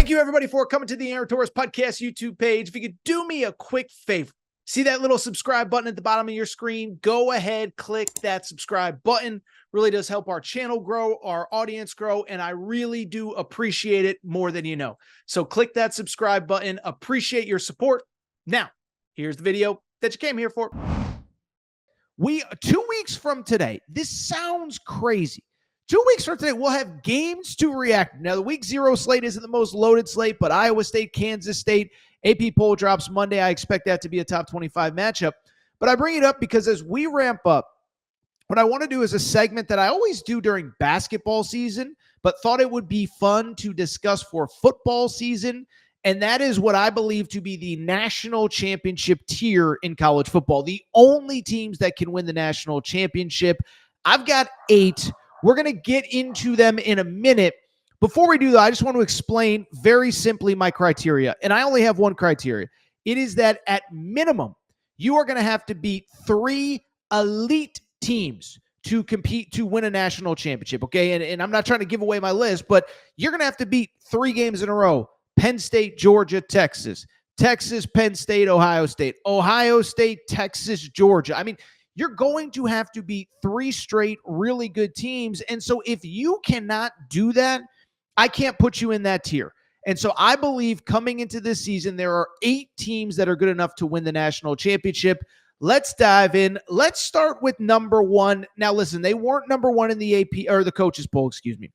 Thank you, everybody, for coming to the Aaron Torres Podcast YouTube page. If you could do me a quick favor, see that little subscribe button at the bottom of your screen? Go ahead, click that subscribe button. Really does help our channel grow, our audience grow, and I really do appreciate it more than you know. So click that subscribe button. Appreciate your support. Now, here's the video that you came here for. 2 weeks from today, this sounds crazy. 2 weeks from today, we'll have games to react. Now, the week 0 slate isn't the most loaded slate, but Iowa State, Kansas State, AP poll drops Monday. I expect that to be a top 25 matchup. But I bring it up because as we ramp up, what I want to do is a segment that I always do during basketball season, but thought it would be fun to discuss for football season. And that is what I believe to be the national championship tier in college football. The only teams that can win the national championship. I've got 8. We're going to get into them in a minute. Before we do that, I just want to explain very simply my criteria. And I only have one criteria. It is that at minimum, you are going to have to beat 3 elite teams to compete to win a national championship. Okay. And I'm not trying to give away my list, but you're going to have to beat 3 games in a row. Penn State, Georgia, Texas. Texas, Penn State, Ohio State. Ohio State, Texas, Georgia. I mean, you're going to have to beat 3 straight really good teams. And so if you cannot do that, I can't put you in that tier. And so I believe coming into this season, there are 8 teams that are good enough to win the national championship. Let's dive in. Let's start with number 1. Now, listen, they weren't number 1 in the AP or the coaches poll, excuse me.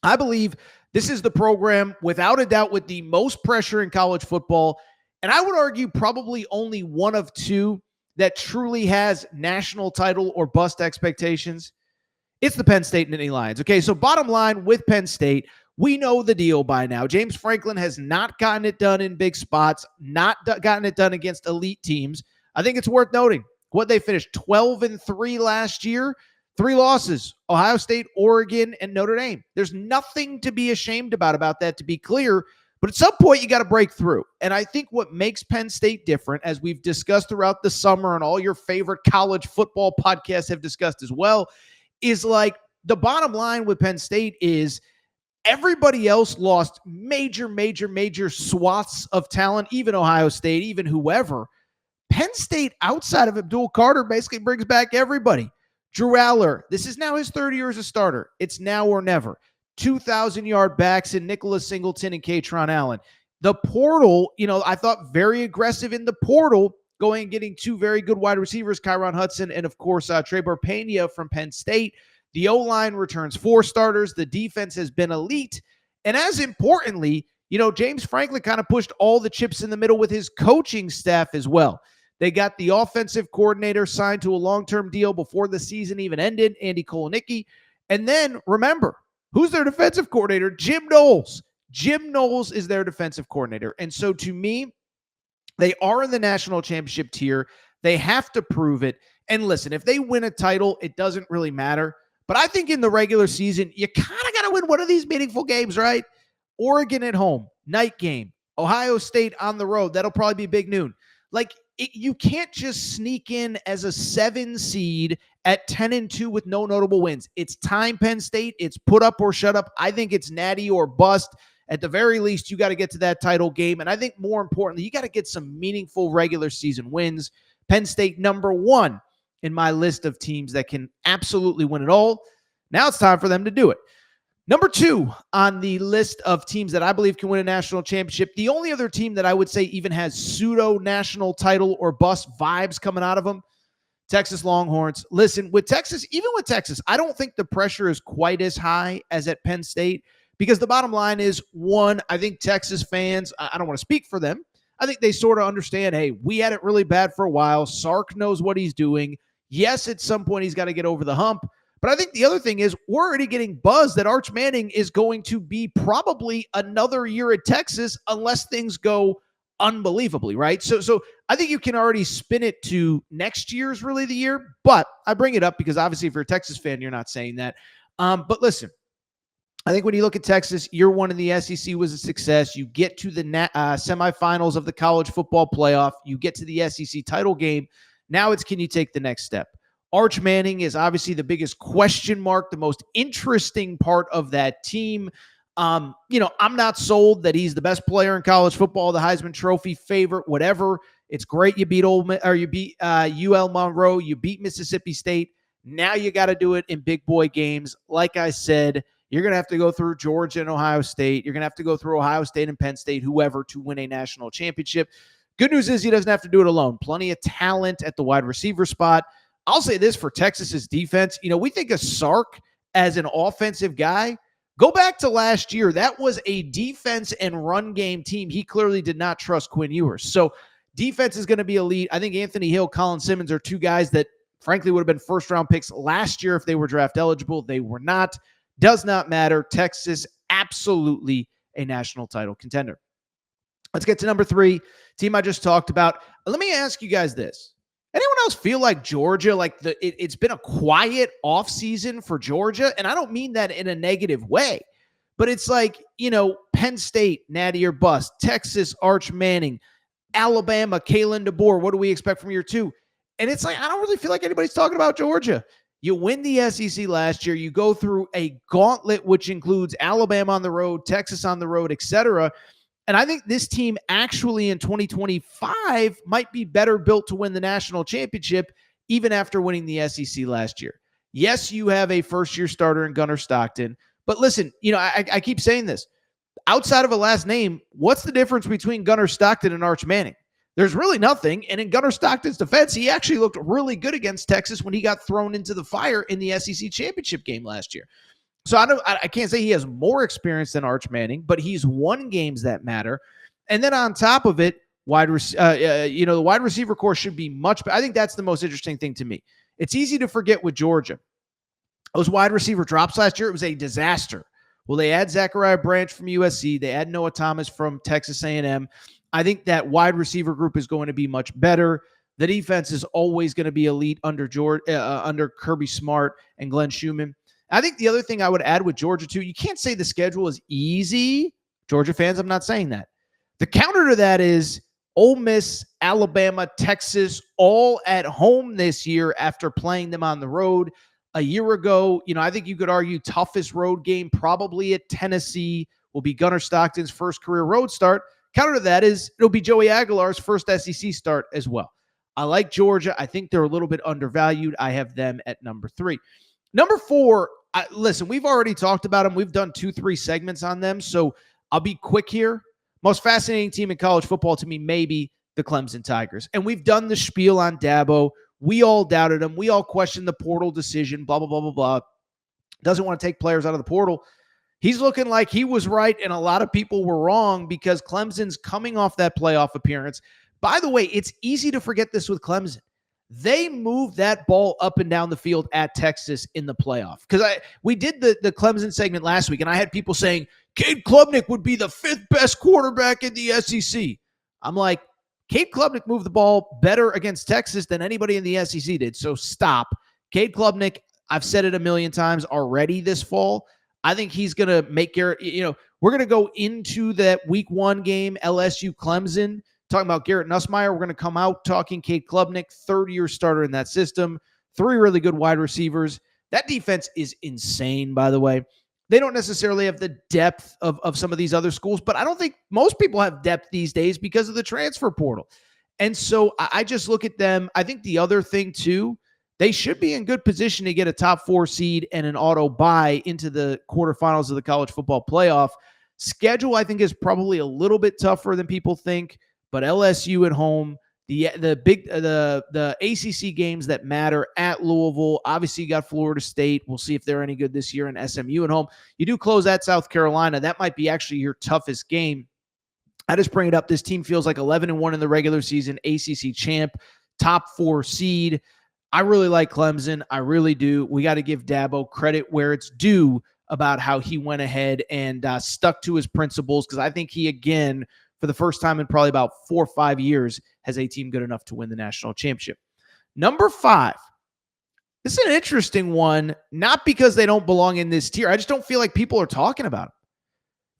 I believe this is the program, without a doubt, with the most pressure in college football. And I would argue probably only one of 2 that truly has national title or bust expectations. It's the Penn State Nittany Lions. Okay, so bottom line with Penn State, we know the deal by now. James Franklin has not gotten it done in big spots, not gotten it done against elite teams. I think it's worth noting what they finished 12-3 last year. 3 losses, Ohio State, Oregon, and Notre Dame. There's nothing to be ashamed about that, to be clear. But at some point, you got to break through. And I think what makes Penn State different, as we've discussed throughout the summer and all your favorite college football podcasts have discussed as well, is like the bottom line with Penn State is everybody else lost major swaths of talent, even Ohio State, even whoever. Penn State, outside of Abdul Carter, basically brings back everybody. Drew Aller, this is now his 3rd year as a starter. It's now or never. 2,000-yard backs in Nicholas Singleton and Katron Allen. The portal, I thought very aggressive in the portal, going and getting 2 very good wide receivers, Kyron Hudson and, of course, Trebor Pena from Penn State. The O-line returns 4 starters. The defense has been elite. And as importantly, James Franklin kind of pushed all the chips in the middle with his coaching staff as well. They got the offensive coordinator signed to a long-term deal before the season even ended, Andy Kolenicki. And then, remember, who's their defensive coordinator? Jim Knowles. Jim Knowles is their defensive coordinator. And so to me, they are in the national championship tier. They have to prove it. And listen, if they win a title, it doesn't really matter. But I think in the regular season, you kind of got to win one of these meaningful games, right? Oregon at home, night game. Ohio State on the road. That'll probably be big noon. You can't just sneak in as a 7 seed at 10-2 with no notable wins. It's time, Penn State. It's put up or shut up. I think it's natty or bust. At the very least, you got to get to that title game. And I think more importantly, you got to get some meaningful regular season wins. Penn State, number 1 in my list of teams that can absolutely win it all. Now it's time for them to do it. Number 2 on the list of teams that I believe can win a national championship, the only other team that I would say even has pseudo-national title or bust vibes coming out of them, Texas Longhorns. Listen, even with Texas, I don't think the pressure is quite as high as at Penn State because the bottom line is, 1, I think Texas fans, I don't want to speak for them, I think they sort of understand, hey, we had it really bad for a while. Sark knows what he's doing. Yes, at some point he's got to get over the hump. But I think the other thing is we're already getting buzz that Arch Manning is going to be probably another year at Texas unless things go unbelievably, right? So I think you can already spin it to next year's really the year. But I bring it up because obviously if you're a Texas fan, you're not saying that. But listen, I think when you look at Texas, year 1 in the SEC was a success. You get to the semifinals of the college football playoff. You get to the SEC title game. Now it's, can you take the next step? Arch Manning is obviously the biggest question mark, the most interesting part of that team. I'm not sold that he's the best player in college football, the Heisman Trophy favorite, whatever. It's great you beat UL Monroe, you beat Mississippi State. Now you got to do it in big boy games. Like I said, you're going to have to go through Georgia and Ohio State. You're going to have to go through Ohio State and Penn State, whoever, to win a national championship. Good news is he doesn't have to do it alone. Plenty of talent at the wide receiver spot. I'll say this for Texas's defense. We think of Sark as an offensive guy. Go back to last year. That was a defense and run game team. He clearly did not trust Quinn Ewers. So defense is going to be elite. I think Anthony Hill, Colin Simmons are two guys that frankly would have been first-round picks last year if they were draft eligible. They were not. Does not matter. Texas, absolutely a national title contender. Let's get to number 3, team I just talked about. Let me ask you guys this. Anyone else feel like Georgia, it's been a quiet offseason for Georgia? And I don't mean that in a negative way, but it's like, Penn State, Natty or bust, Texas, Arch Manning, Alabama, Kalen DeBoer. What do we expect from year 2? And it's like, I don't really feel like anybody's talking about Georgia. You win the SEC last year. You go through a gauntlet, which includes Alabama on the road, Texas on the road, etc. And I think this team actually in 2025 might be better built to win the national championship even after winning the SEC last year. Yes, you have a first-year starter in Gunnar Stockton. But listen, I keep saying this. Outside of a last name, what's the difference between Gunnar Stockton and Arch Manning? There's really nothing. And in Gunnar Stockton's defense, he actually looked really good against Texas when he got thrown into the fire in the SEC championship game last year. So I can't say he has more experience than Arch Manning, but he's won games that matter. And then on top of it, the wide receiver core should be much better. I think that's the most interesting thing to me. It's easy to forget with Georgia. Those wide receiver drops last year, it was a disaster. Well, they add Zachariah Branch from USC. They add Noah Thomas from Texas A&M. I think that wide receiver group is going to be much better. The defense is always going to be elite under Kirby Smart and Glenn Schumann. I think the other thing I would add with Georgia, too, you can't say the schedule is easy. Georgia fans, I'm not saying that. The counter to that is Ole Miss, Alabama, Texas, all at home this year after playing them on the road. A year ago, I think you could argue toughest road game probably at Tennessee will be Gunnar Stockton's first career road start. Counter to that is it'll be Joey Aguilar's first SEC start as well. I like Georgia. I think they're a little bit undervalued. I have them at number 3. Number 4, listen, we've already talked about them. We've done 2-3 segments on them, so I'll be quick here. Most fascinating team in college football to me, maybe the Clemson Tigers. And we've done the spiel on Dabo. We all doubted him. We all questioned the portal decision, blah, blah, blah, blah, blah. Doesn't want to take players out of the portal. He's looking like he was right, and a lot of people were wrong because Clemson's coming off that playoff appearance. By the way, it's easy to forget this with Clemson. They moved that ball up and down the field at Texas in the playoff. Because we did the Clemson segment last week, and I had people saying, Cade Klubnik would be the 5th best quarterback in the SEC. I'm like, Cade Klubnik moved the ball better against Texas than anybody in the SEC did. So stop. Cade Klubnik, I've said it a million times already this fall. I think he's going to make Garrett, we're going to go into that week 1 game, LSU Clemson, talking about Garrett Nussmeier. We're going to come out talking Cade Klubnik, third-year starter in that system, 3 really good wide receivers. That defense is insane, by the way. They don't necessarily have the depth of some of these other schools, but I don't think most people have depth these days because of the transfer portal. And so I just look at them. I think the other thing, too, they should be in good position to get a top 4 seed and an auto bye into the quarterfinals of the college football playoff. Schedule, I think, is probably a little bit tougher than people think, but LSU at home, the ACC games that matter at Louisville. Obviously, you got Florida State. We'll see if they're any good this year, and SMU at home. You do close at South Carolina. That might be actually your toughest game. I just bring it up. This team feels like 11-1 in the regular season, ACC champ, top 4 seed. I really like Clemson. I really do. We got to give Dabo credit where it's due about how he went ahead and stuck to his principles, because I think he, again, for the first time in probably about 4 or 5 years, has a team good enough to win the national championship. Number 5. This is an interesting one, not because they don't belong in this tier. I just don't feel like people are talking about them.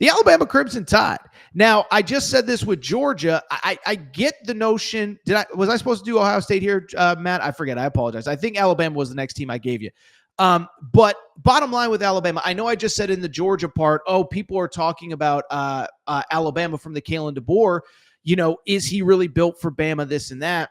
The Alabama Crimson Tide. Now, I just said this with Georgia. I get the notion. Was I supposed to do Ohio State here, Matt? I forget. I apologize. I think Alabama was the next team I gave you. But bottom line with Alabama, I know I just said in the Georgia part, people are talking about Alabama from the Kalen DeBoer. Is he really built for Bama, this and that?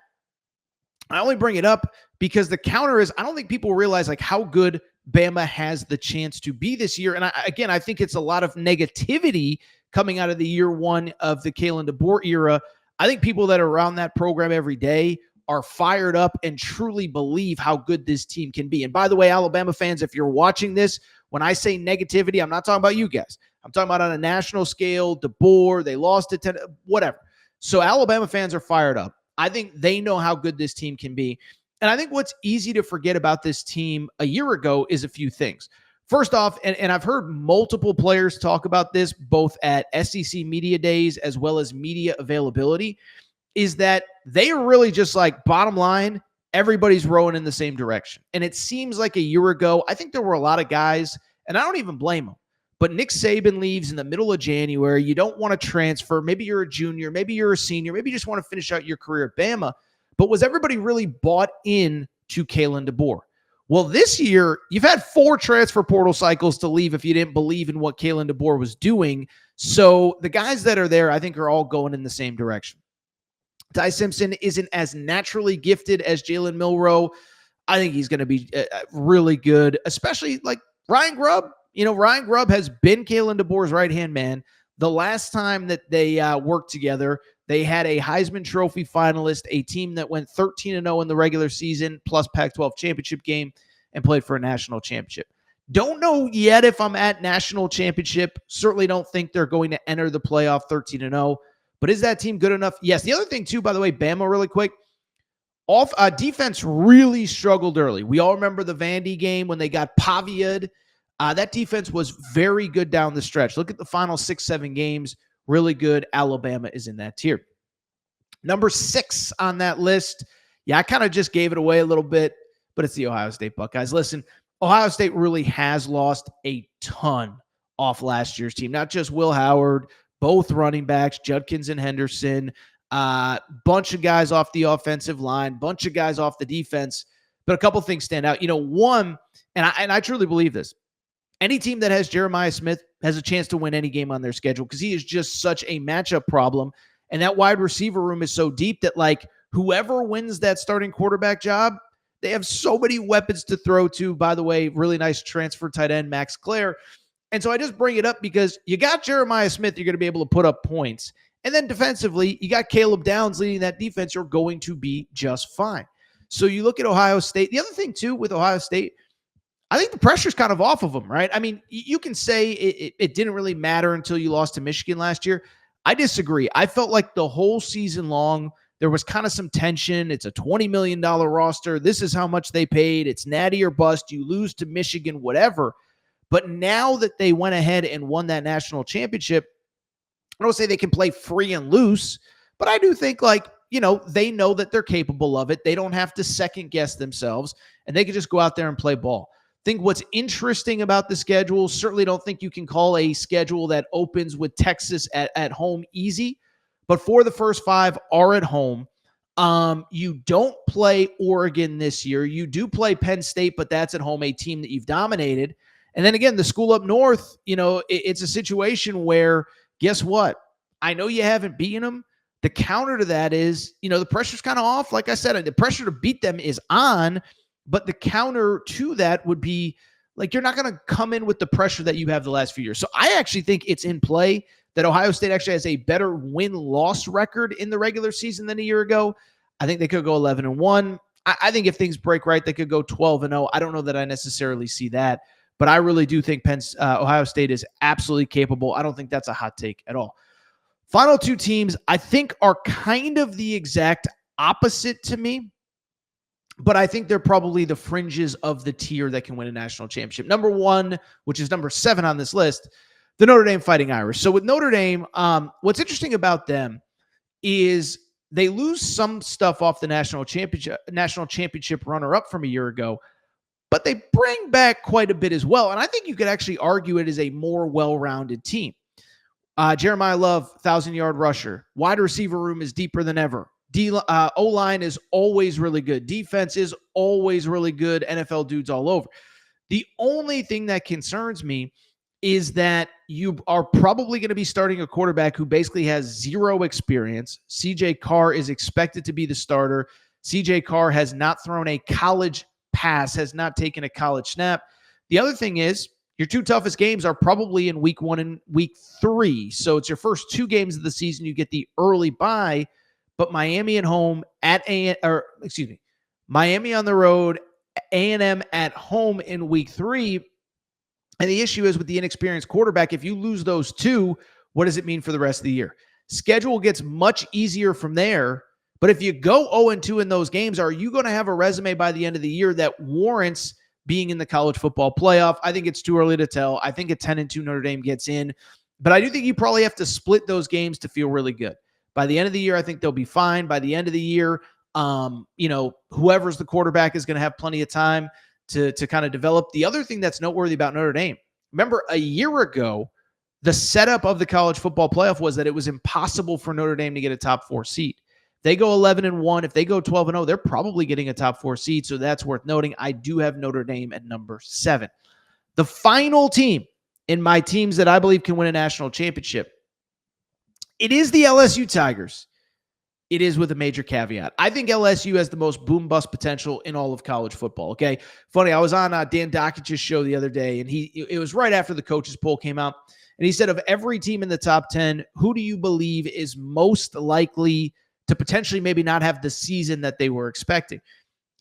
I only bring it up because the counter is I don't think people realize like how good Bama has the chance to be this year. And I think it's a lot of negativity coming out of the year one of the Kalen DeBoer era. I think people that are around that program every day are fired up and truly believe how good this team can be. And by the way, Alabama fans, if you're watching this, when I say negativity, I'm not talking about you guys. I'm talking about on a national scale, DeBoer, they lost it, whatever. So Alabama fans are fired up. I think they know how good this team can be. And I think what's easy to forget about this team a year ago is a few things. First off, and I've heard multiple players talk about this, both at SEC media days as well as media availability, is that they are really just like, bottom line, everybody's rowing in the same direction. And it seems like a year ago, I think there were a lot of guys, and I don't even blame them, but Nick Saban leaves in the middle of January. You don't want to transfer. Maybe you're a junior. Maybe you're a senior. Maybe you just want to finish out your career at Bama. But was everybody really bought in to Kalen DeBoer? Well, this year, you've had 4 transfer portal cycles to leave if you didn't believe in what Kalen DeBoer was doing. So the guys that are there, I think, are all going in the same direction. Ty Simpson isn't as naturally gifted as Jalen Milroe. I think he's going to be really good, especially like Ryan Grubb. Ryan Grubb has been Kalen DeBoer's right-hand man. The last time that they worked together, they had a Heisman Trophy finalist, a team that went 13-0 in the regular season, plus Pac-12 championship game, and played for a national championship. Don't know yet if I'm at national championship. Certainly don't think they're going to enter the playoff 13-0. But is that team good enough? Yes. The other thing, too, by the way, Bama, really quick, defense really struggled early. We all remember the Vandy game when they got Pavia'd. That defense was very good down the stretch. Look at the final 6-7 games. Really good. Alabama is in that tier. Number 6 on that list. Yeah, I kind of just gave it away a little bit, but it's the Ohio State Buckeyes. Listen, Ohio State really has lost a ton off last year's team. Not just Will Howard, both running backs, Judkins and Henderson, bunch of guys off the offensive line, bunch of guys off the defense. But a couple things stand out. One, and I truly believe this, any team that has Jeremiah Smith has a chance to win any game on their schedule because he is just such a matchup problem. And that wide receiver room is so deep that, like, whoever wins that starting quarterback job, they have so many weapons to throw to. By the way, really nice transfer tight end, Max Clare. And so I just bring it up because you got Jeremiah Smith, you're going to be able to put up points. And then defensively, you got Caleb Downs leading that defense, you're going to be just fine. So you look at Ohio State. The other thing, too, with Ohio State, I think the pressure's kind of off of them, right? I mean, you can say it didn't really matter until you lost to Michigan last year. I disagree. I felt like the whole season long, there was kind of some tension. It's a $20 million roster. This is how much they paid. It's natty or bust. You lose to Michigan, whatever. But now that they went ahead and won that national championship, I don't say they can play free and loose, but I do think, like, they know that they're capable of it. They don't have to second guess themselves, and they can just go out there and play ball. I think what's interesting about the schedule, certainly don't think you can call a schedule that opens with Texas at home easy, but 4 of the first 5 are at home. You don't play Oregon this year. You do play Penn State, but that's at home, a team that you've dominated. And then again, the school up north, it's a situation where, guess what? I know you haven't beaten them. The counter to that is, the pressure's kind of off. Like I said, the pressure to beat them is on, but the counter to that would be, like, you're not going to come in with the pressure that you have the last few years. So I actually think it's in play that Ohio State actually has a better win-loss record in the regular season than a year ago. I think they could go 11-1. I think if things break right, they could go 12-0. I don't know that I necessarily see that. But I really do think Ohio State is absolutely capable. I don't think that's a hot take at all. Final 2 teams, I think, are kind of the exact opposite to me, but I think they're probably the fringes of the tier that can win a national championship. Number 1, which is number 7 on this list, the Notre Dame Fighting Irish. So with Notre Dame, what's interesting about them is they lose some stuff off the national championship runner-up from a year ago, but they bring back quite a bit as well. And I think you could actually argue it is a more well-rounded team. Jeremiah Love, 1,000-yard rusher. Wide receiver room is deeper than ever. O-line is always really good. Defense is always really good. NFL dudes all over. The only thing that concerns me is that you are probably going to be starting a quarterback who basically has zero experience. CJ Carr is expected to be the starter. CJ Carr has not thrown a college pass, has not taken a college snap. The other thing is your two toughest games are probably in week 1 and week 3. So it's your first 2 games of the season. You get the early bye, but Miami at home Miami on the road, A&M at home in week 3. And the issue is with the inexperienced quarterback, if you lose those 2, what does it mean for the rest of the year? Schedule gets much easier from there. But if you go 0-2 in those games, are you going to have a resume by the end of the year that warrants being in the college football playoff? I think it's too early to tell. I think at 10-2 Notre Dame gets in. But I do think you probably have to split those games to feel really good. By the end of the year, I think they'll be fine. By the end of the year, whoever's the quarterback is going to have plenty of time to kind of develop. The other thing that's noteworthy about Notre Dame, remember a year ago, the setup of the college football playoff was that it was impossible for Notre Dame to get a top 4 seed. They go 11-1. If they go 12-0, they're probably getting a top 4 seed. So that's worth noting. I do have Notre Dame at number 7. The final team in my teams that I believe can win a national championship, it is the LSU Tigers. It is with a major caveat. I think LSU has the most boom-bust potential in all of college football, okay? Funny, I was on Dan Dockich's show the other day, and it was right after the coaches poll came out, and he said, of every team in the top 10, who do you believe is most likely to potentially maybe not have the season that they were expecting?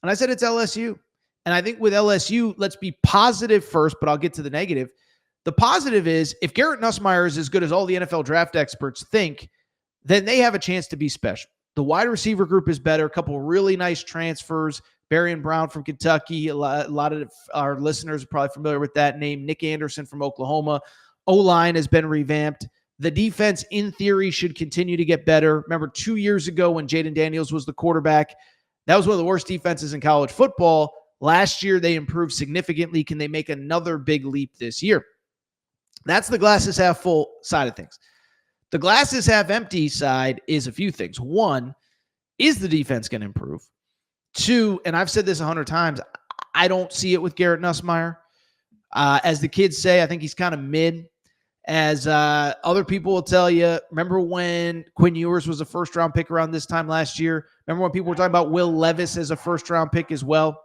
And I said it's LSU. And I think with LSU, let's be positive first, but I'll get to the negative. The positive is if Garrett Nussmeier is as good as all the NFL draft experts think, then they have a chance to be special. The wide receiver group is better. A couple really nice transfers. Barrion Brown from Kentucky. A lot of our listeners are probably familiar with that name. Nick Anderson from Oklahoma. O-line has been revamped. The defense, in theory, should continue to get better. Remember 2 years ago when Jaden Daniels was the quarterback, that was one of the worst defenses in college football. Last year, they improved significantly. Can they make another big leap this year? That's the glasses half full side of things. The glasses half empty side is a few things. One, is the defense going to improve? 2, and I've said this 100 times, I don't see it with Garrett Nussmeier. As the kids say, I think he's kind of mid. As other people will tell you, remember when Quinn Ewers was a first-round pick around this time last year? Remember when people were talking about Will Levis as a first-round pick as well?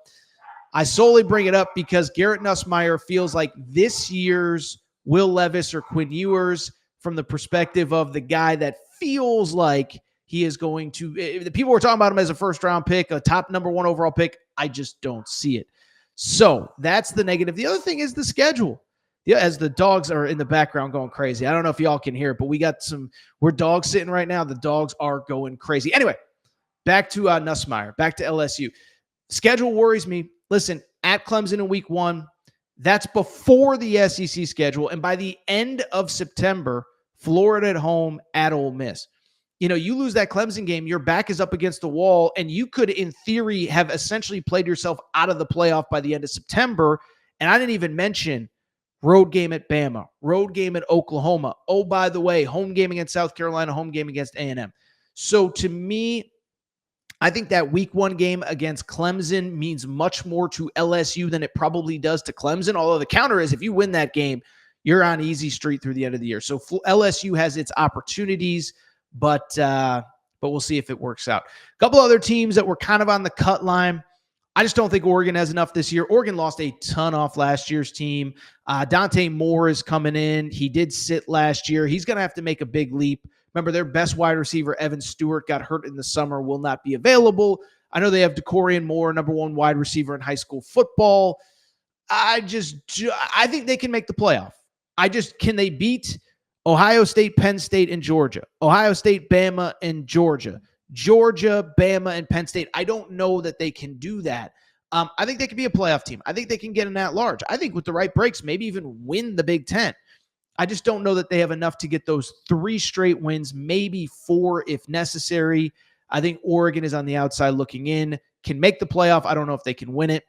I solely bring it up because Garrett Nussmeier feels like this year's Will Levis or Quinn Ewers from the perspective of the guy that feels like he is going to – the people were talking about him as a first-round pick, a top number 1 overall pick. I just don't see it. So that's the negative. The other thing is the schedule. Yeah, as the dogs are in the background going crazy. I don't know if y'all can hear it, but we're dogs sitting right now. The dogs are going crazy. Anyway, back to Nussmeier, back to LSU. Schedule worries me. Listen, at Clemson in week 1, that's before the SEC schedule. And by the end of September, Florida at home at Ole Miss. You lose that Clemson game, your back is up against the wall, and you could, in theory, have essentially played yourself out of the playoff by the end of September. And I didn't even mention road game at Bama, road game at Oklahoma. Oh, by the way, home game against South Carolina, home game against A&M. So to me, I think that week 1 game against Clemson means much more to LSU than it probably does to Clemson. Although the counter is if you win that game, you're on easy street through the end of the year. So LSU has its opportunities, but we'll see if it works out. A couple other teams that were kind of on the cut line. I just don't think Oregon has enough this year. Oregon lost a ton off last year's team. Dante Moore is coming in. He did sit last year. He's going to have to make a big leap. Remember, their best wide receiver, Evan Stewart, got hurt in the summer, will not be available. I know they have DeCorian Moore, number 1 wide receiver in high school football. I think they can make the playoff. Can they beat Ohio State, Penn State, and Georgia? Ohio State, Bama, and Georgia. Georgia, Bama, and Penn State. I don't know that they can do that. I think they can be a playoff team. I think they can get an at-large. I think with the right breaks, maybe even win the Big Ten. I just don't know that they have enough to get those 3 straight wins, maybe 4 if necessary. I think Oregon is on the outside looking in, can make the playoff. I don't know if they can win it.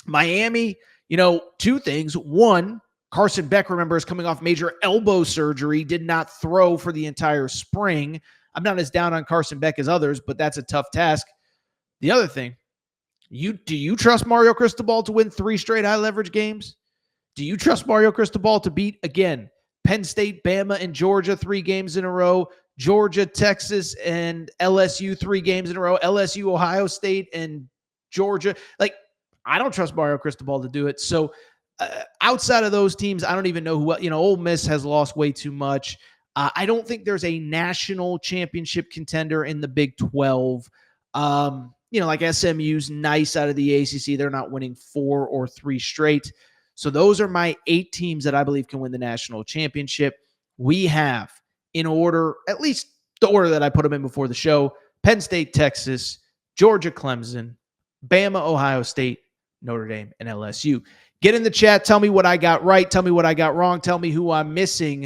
Miami, 2 things. 1, Carson Beck, remember, is coming off major elbow surgery, did not throw for the entire spring. I'm not as down on Carson Beck as others, but that's a tough task. The other thing, Do you trust Mario Cristobal to win 3 straight high leverage games? Do you trust Mario Cristobal to beat, again, Penn State, Bama, and Georgia 3 games in a row, Georgia, Texas, and LSU 3 games in a row, LSU, Ohio State, and Georgia? Like, I don't trust Mario Cristobal to do it. So outside of those teams, I don't even know who, Ole Miss has lost way too much. I don't think there's a national championship contender in the Big 12. Like SMU's nice out of the ACC. They're not winning 4 or 3 straight. So those are my 8 teams that I believe can win the national championship. We have, in order, at least the order that I put them in before the show, Penn State, Texas, Georgia, Clemson, Bama, Ohio State, Notre Dame, and LSU. Get in the chat. Tell me what I got right. Tell me what I got wrong. Tell me who I'm missing.